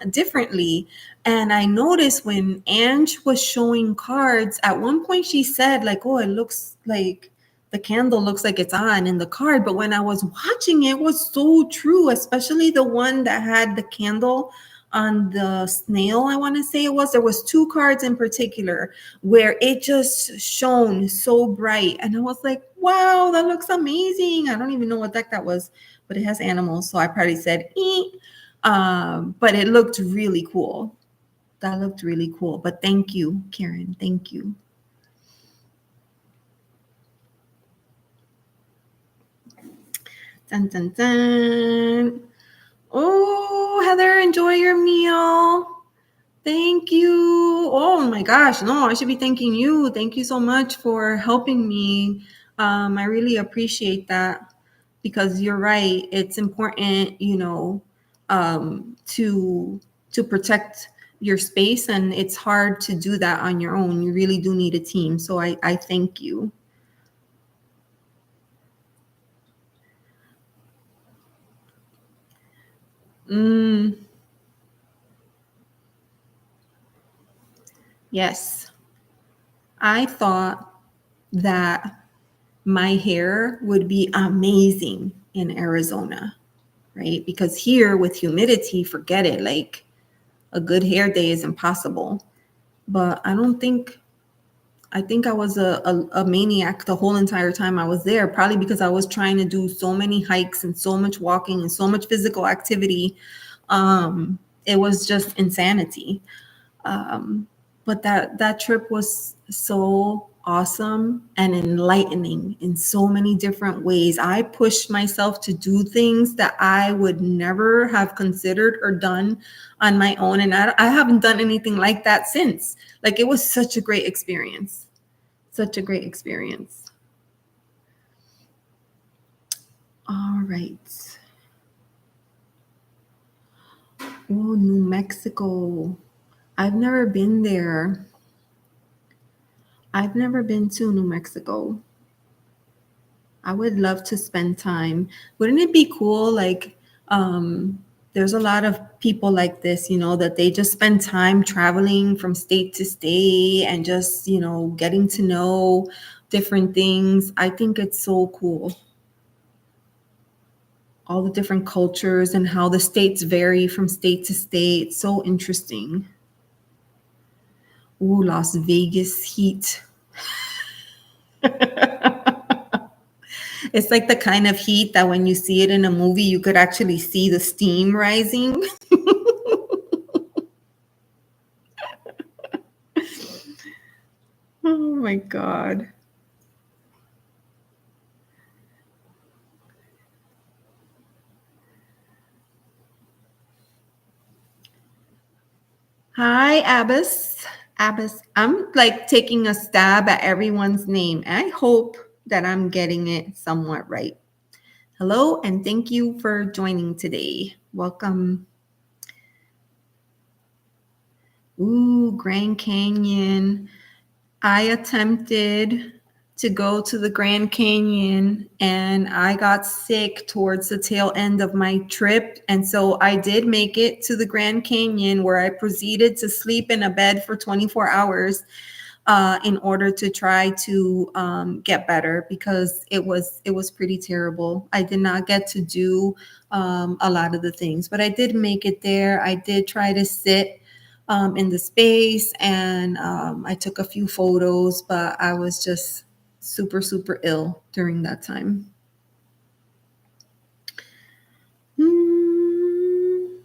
differently. And I noticed when Ange was showing cards, at one point she said, like, "Oh, it looks like the candle looks like it's on in the card." But when I was watching, it was so true, especially the one that had the candle on the snail. I want to say it was, there was two cards in particular where it just shone so bright. And I was like, wow, that looks amazing. I don't even know what deck that was, but it has animals. So I probably said, eat. But it looked really cool. That looked really cool. But thank you, Karen. Thank you. Dun, dun, dun. Oh, Heather, enjoy your meal. Thank you. Oh my gosh, no, I should be thanking you. Thank you so much for helping me. I really appreciate that because you're right. It's important, to protect your space, and it's hard to do that on your own. You really do need a team. So I thank you. Yes. I thought that my hair would be amazing in Arizona, right? Because here with humidity, forget it. Like a good hair day is impossible. But I think I was a maniac the whole entire time I was there, probably because I was trying to do so many hikes and so much walking and so much physical activity. It was just insanity. But that trip was so awesome and enlightening in so many different ways. I pushed myself to do things that I would never have considered or done on my own, and I haven't done anything like that since. Like, it was such a great experience. Such a great experience. All right. Oh, New Mexico. I've never been there. I've never been to New Mexico. I would love to spend time. Wouldn't it be cool? Like, there's a lot of people like this, that they just spend time traveling from state to state and just, getting to know different things. I think it's so cool. All the different cultures and how the states vary from state to state. So interesting. Ooh, Las Vegas heat. It's like the kind of heat that when you see it in a movie, you could actually see the steam rising. Oh my God. Hi, Abbas. Abbas, I'm like taking a stab at everyone's name. I hope that I'm getting it somewhat right. Hello, and thank you for joining today. Welcome. Ooh, Grand Canyon. I attempted to go to the Grand Canyon and I got sick towards the tail end of my trip. And so I did make it to the Grand Canyon where I proceeded to sleep in a bed for 24 hours in order to try to get better because it was pretty terrible. I did not get to do a lot of the things, but I did make it there. I did try to sit in the space and I took a few photos, but I was just super, super ill during that time. Mm.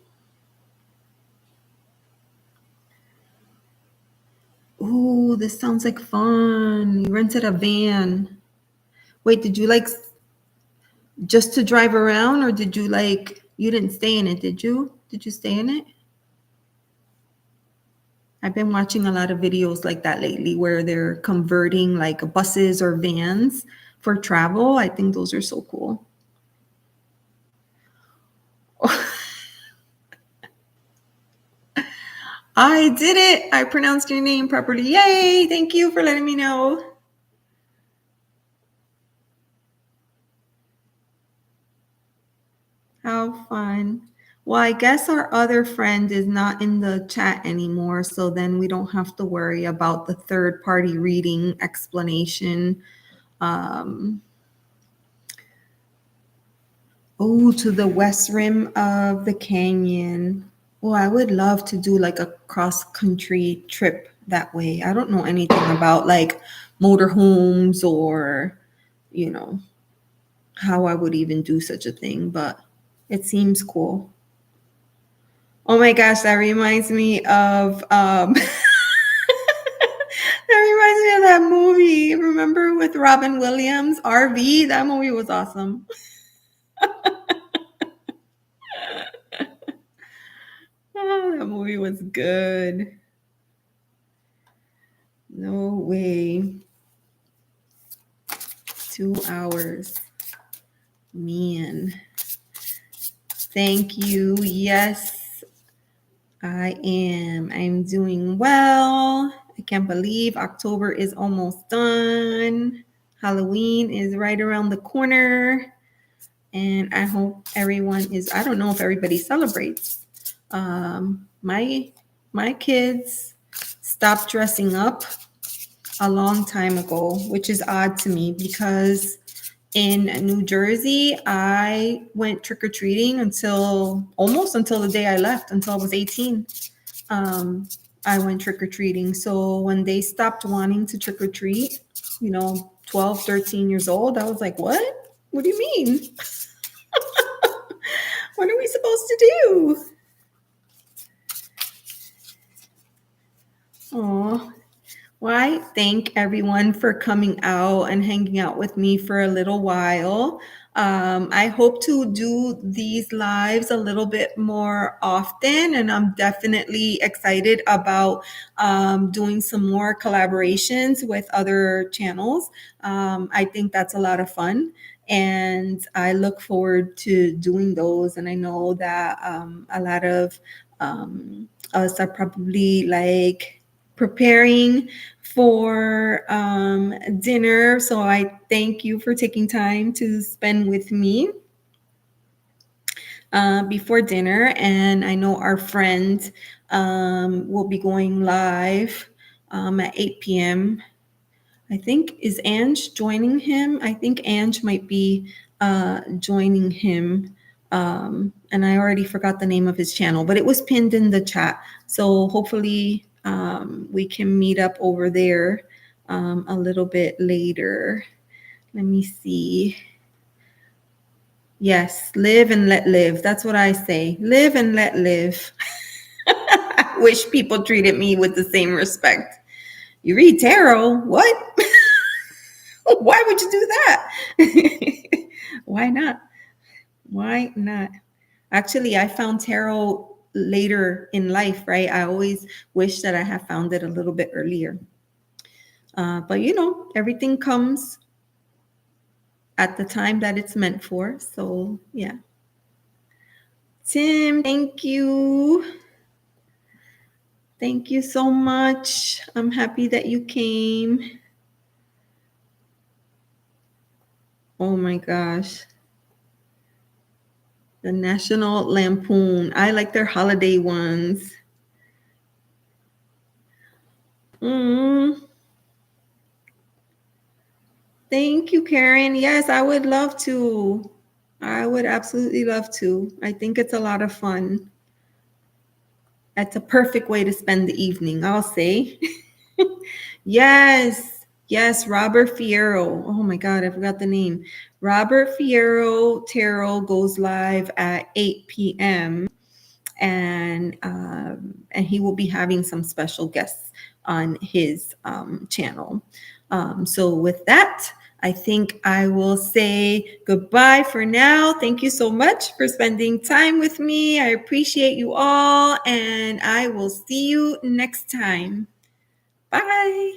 Ooh, this sounds like fun. You rented a van. Wait, did you like just to drive around or did you like you didn't stay in it, did you? Did you stay in it? I've been watching a lot of videos like that lately where they're converting like buses or vans for travel. I think those are so cool. I did it. I pronounced your name properly. Yay. Thank you for letting me know. How fun. Well, I guess our other friend is not in the chat anymore, so then we don't have to worry about the third party reading explanation. Um, oh, to the west rim of the canyon. Well, I would love to do like a cross country trip that way. I don't know anything about like motorhomes or, you know, how I would even do such a thing, but it seems cool. Oh my gosh, that reminds me of that reminds me of that movie. Remember with Robin Williams, RV? That movie was awesome. Oh, that movie was good. No way. 2 hours. Man. Thank you. Yes, I am. I'm doing well. I can't believe October is almost done. Halloween is right around the corner. And I hope everyone is, I don't know if everybody celebrates. My kids stopped dressing up a long time ago, which is odd to me because in New Jersey, I went trick or treating until almost until the day I left, until I was 18. Um, I went trick or treating. So when they stopped wanting to trick or treat, 12, 13 years old, I was like, what? What do you mean? What are we supposed to do? Oh, well, I thank everyone for coming out and hanging out with me for a little while. I hope to do these lives a little bit more often, and I'm definitely excited about doing some more collaborations with other channels. I think that's a lot of fun. And I look forward to doing those. And I know that a lot of us are probably like preparing for dinner. So I thank you for taking time to spend with me before dinner. And I know our friend will be going live at 8 p.m. I think, is Ange joining him? I think Ange might be joining him. And I already forgot the name of his channel, but it was pinned in the chat. So hopefully we can meet up over there a little bit later. Let me see. Yes, live and let live. That's what I say. Live and let live. I wish people treated me with the same respect. You read tarot? What? Why would you do that? Why not? Why not? Actually, I found tarot later in life, right? I always wish that I had found it a little bit earlier. But you know, everything comes at the time that it's meant for. So, yeah. Tim, thank you. Thank you so much. I'm happy that you came. Oh my gosh. The National Lampoon. I like their holiday ones. Mm. Thank you, Karen. Yes, I would love to. I would absolutely love to. I think it's a lot of fun. That's a perfect way to spend the evening, I'll say. Yes, yes, Robert Fierro. Oh my God, I forgot the name. Robert Fierro Tarot goes live at 8 p.m. And he will be having some special guests on his channel. So with that, I think I will say goodbye for now. Thank you so much for spending time with me. I appreciate you all, and I will see you next time. Bye.